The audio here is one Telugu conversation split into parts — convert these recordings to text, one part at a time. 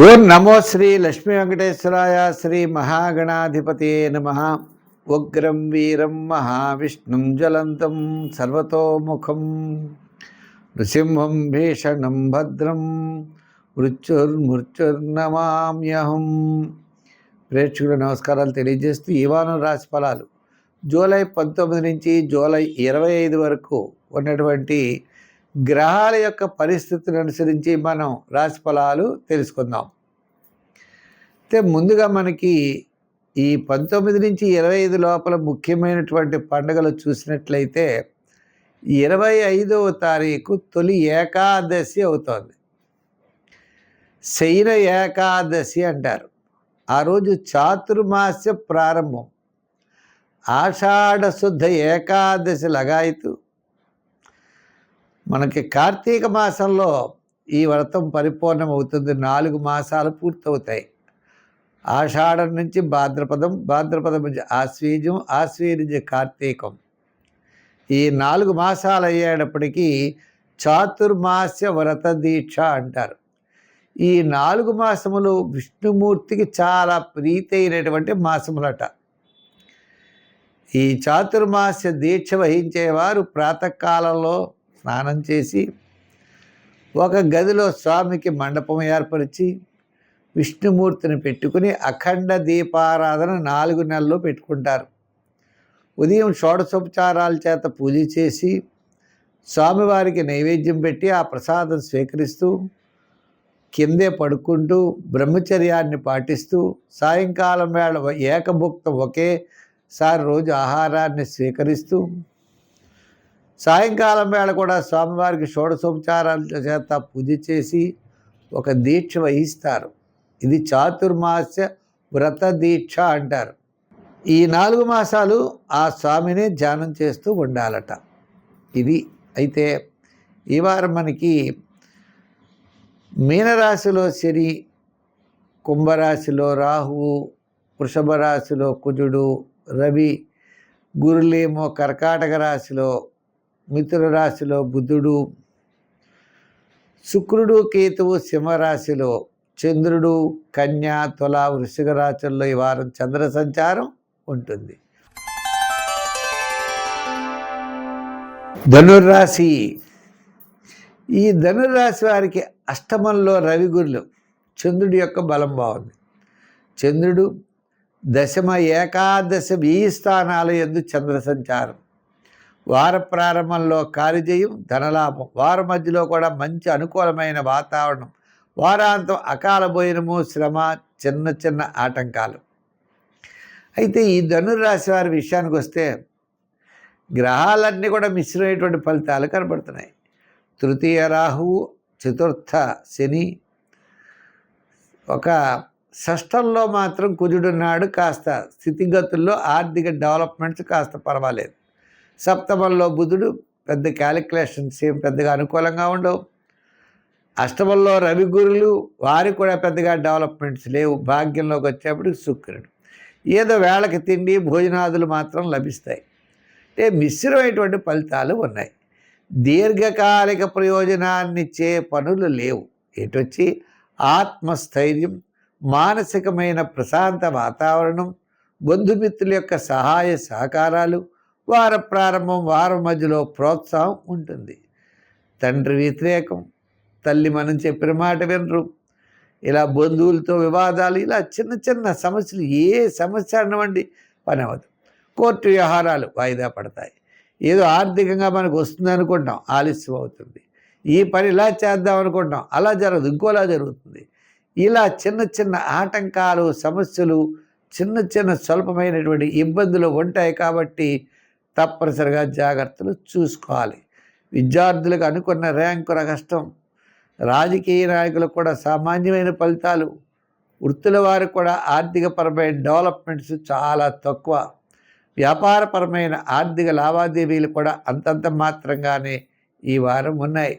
ఓం నమో శ్రీ లక్ష్మీ వెంకటేశ్వరాయ శ్రీ మహాగణాధిపతే నమః. ఉగ్రం వీరం మహావిష్ణుం జ్వలంతం సర్వతోముఖం నృసింహం భీషణం భద్రం మృత్యుర్నమామ్యహం. ప్రేక్షకుల నమస్కారాలు తెలియజేస్తూ ఈ వారం రాశి ఫలాలు జూలై 19 నుంచి జూలై 25 వరకు ఉన్నటువంటి గ్రహాల యొక్క పరిస్థితిని అనుసరించి మనం రాశి ఫలాలు తెలుసుకుందాం. అయితే ముందుగా మనకి ఈ 19 నుంచి 25 లోపల ముఖ్యమైనటువంటి పండుగలు చూసినట్లయితే 25వ తారీఖు తొలి ఏకాదశి అవుతోంది. శయన ఏకాదశి అంటారు. ఆ రోజు చాతుర్మాస్య ప్రారంభం. ఆషాఢ శుద్ధ ఏకాదశి లగాయతు. మనకి కార్తీక మాసంలో ఈ వ్రతం పరిపూర్ణమవుతుంది. 4 మాసాలు పూర్తవుతాయి. ఆషాఢం నుంచి భాద్రపదం, భాద్రపదం నుంచి ఆశ్వీజం, ఆశ్వీజం నుంచి కార్తీకం. ఈ 4 మాసాలు అయ్యేటప్పటికీ చాతుర్మాస్య వ్రత దీక్ష అంటారు. ఈ 4 మాసములు విష్ణుమూర్తికి చాలా ప్రీతి అయినటువంటి మాసములట. ఈ చాతుర్మాస్య దీక్ష వహించేవారు ప్రాతకాలంలో స్నానం చేసి ఒక గదిలో స్వామికి మండపం ఏర్పరిచి విష్ణుమూర్తిని పెట్టుకుని అఖండ దీపారాధన 4 నెలలు పెట్టుకుంటారు. ఉదయం షోడశోపచారాల చేత పూజ చేసి స్వామివారికి నైవేద్యం పెట్టి ఆ ప్రసాదం స్వీకరిస్తూ కిందే పడుకుంటూ బ్రహ్మచర్యాన్ని పాటిస్తూ సాయంకాలం వేళ ఏకభుక్తం ఒకేసారి రోజు ఆహారాన్ని స్వీకరిస్తూ సాయంకాలం వేళ కూడా స్వామివారికి షోడశోపచారాల చేత పూజ చేసి ఒక దీక్ష వహిస్తారు. ఇది చాతుర్మాస్య వ్రత దీక్ష అంటారు. ఈ 4 మాసాలు ఆ స్వామిని ధ్యానం చేస్తూ ఉండాలట. ఇది అయితే ఈ వారం మనకి మీనరాశిలో శని, కుంభరాశిలో రాహువు, వృషభ రాశిలో కుజుడు, రవి, గురులేమో కర్కాటక రాశిలో, మిథున రాశిలో బుధుడు, శుక్రుడు, కేతువు సింహరాశిలో, చంద్రుడు కన్యా, తుల, వృశ్చిక రాశుల్లో ఈ వారం చంద్ర సంచారం ఉంటుంది. ధనుర్రాశి. ఈ ధనుర్రాశి వారికి అష్టమంలో రవి గురులు, చంద్రుడి యొక్క బలం బాగుంది. చంద్రుడు దశమ ఏకాదశ 20 స్థానాల యందు చంద్ర సంచారం. వార ప్రారంభంలో కార్యజయం, ధనలాభం. వార మధ్యలో కూడా మంచి అనుకూలమైన వాతావరణం. వారాంతం అకాల భోజనము, శ్రమ, చిన్న చిన్న ఆటంకాలు. అయితే ఈ ధనుర్రాశి వారి విషయానికి వస్తే గ్రహాలన్నీ కూడా మిశ్రమైనటువంటి ఫలితాలు కనబడుతున్నాయి. తృతీయ రాహువు, చతుర్థ శని, ఒక షష్టంలో మాత్రం కుజుడున్నాడు. కాస్త స్థితిగతుల్లో ఆర్థిక డెవలప్మెంట్స్ కాస్త పర్వాలేదు. సప్తమంలో బుధుడు, పెద్ద క్యాలిక్యులేషన్స్ ఏం పెద్దగా అనుకూలంగా ఉండవు. అష్టమంలో రవి గురులు, వారికి కూడా పెద్దగా డెవలప్మెంట్స్ లేవు. భాగ్యంలోకి వచ్చేప్పటికి శుక్రుడు. ఏదో వేళకి తిండి భోజనాదులు మాత్రం లభిస్తాయి. అంటే మిశ్రమైనటువంటి ఫలితాలు ఉన్నాయి. దీర్ఘకాలిక ప్రయోజనాన్నిచ్చే పనులు లేవు. ఎటొచ్చి ఆత్మస్థైర్యం, మానసికమైన ప్రశాంత వాతావరణం, బంధుమిత్రుల యొక్క సహాయ సహకారాలు, వార ప్రారంభం వారం మధ్యలో ప్రోత్సాహం ఉంటుంది. తండ్రి వ్యతిరేకం, తల్లి మనం చెప్పిన మాట వినరు, ఇలా బంధువులతో వివాదాలు, ఇలా చిన్న చిన్న సమస్యలు, ఏ సమస్య అన్నవండి పని అవ్వదు. కోర్టు వ్యవహారాలు వాయిదా పడతాయి. ఏదో ఆర్థికంగా మనకు వస్తుంది అనుకుంటాం, ఆలస్యం అవుతుంది. ఈ పని ఇలా చేద్దాం అనుకుంటాం, అలా జరగదు, ఇంకోలా జరుగుతుంది. ఇలా చిన్న చిన్న ఆటంకాలు, సమస్యలు, చిన్న చిన్న స్వల్పమైనటువంటి ఇబ్బందులు ఉంటాయి. కాబట్టి తప్పనిసరిగా జాగ్రత్తలు చూసుకోవాలి. విద్యార్థులకు అనుకున్న ర్యాంకుల కష్టం, రాజకీయ నాయకులకు కూడా సామాన్యమైన ఫలితాలు, వృత్తుల వారికి కూడా ఆర్థికపరమైన డెవలప్మెంట్స్ చాలా తక్కువ, వ్యాపారపరమైన ఆర్థిక లావాదేవీలు కూడా అంతంత మాత్రంగానే ఈ వారం ఉన్నాయి.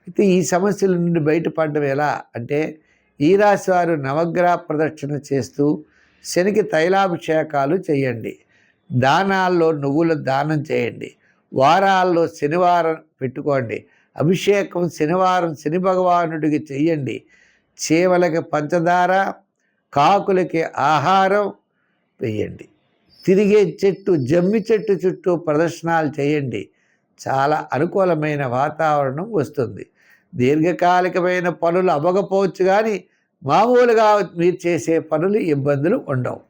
అయితే ఈ సమస్యల నుండి బయటపడడం ఎలా అంటే, ఈ రాశి వారు నవగ్రహ ప్రదక్షిణ చేస్తూ శనికి తైలాభిషేకాలు చేయండి. దానాల్లో నువ్వుల దానం చేయండి. వారాల్లో శనివారం పెట్టుకోండి. అభిషేకం శనివారం శని భగవానుడికి చెయ్యండి. చీమలకి పంచదార, కాకులకి ఆహారం వేయండి. తిరిగే చెట్టు, జమ్మి చెట్టు చుట్టూ ప్రదర్శనలు చేయండి. చాలా అనుకూలమైన వాతావరణం వస్తుంది. దీర్ఘకాలికమైన పనులు అవ్వకపోవచ్చు కానీ మామూలుగా మీరు చేసే పనులు ఇబ్బందులు ఉండవు.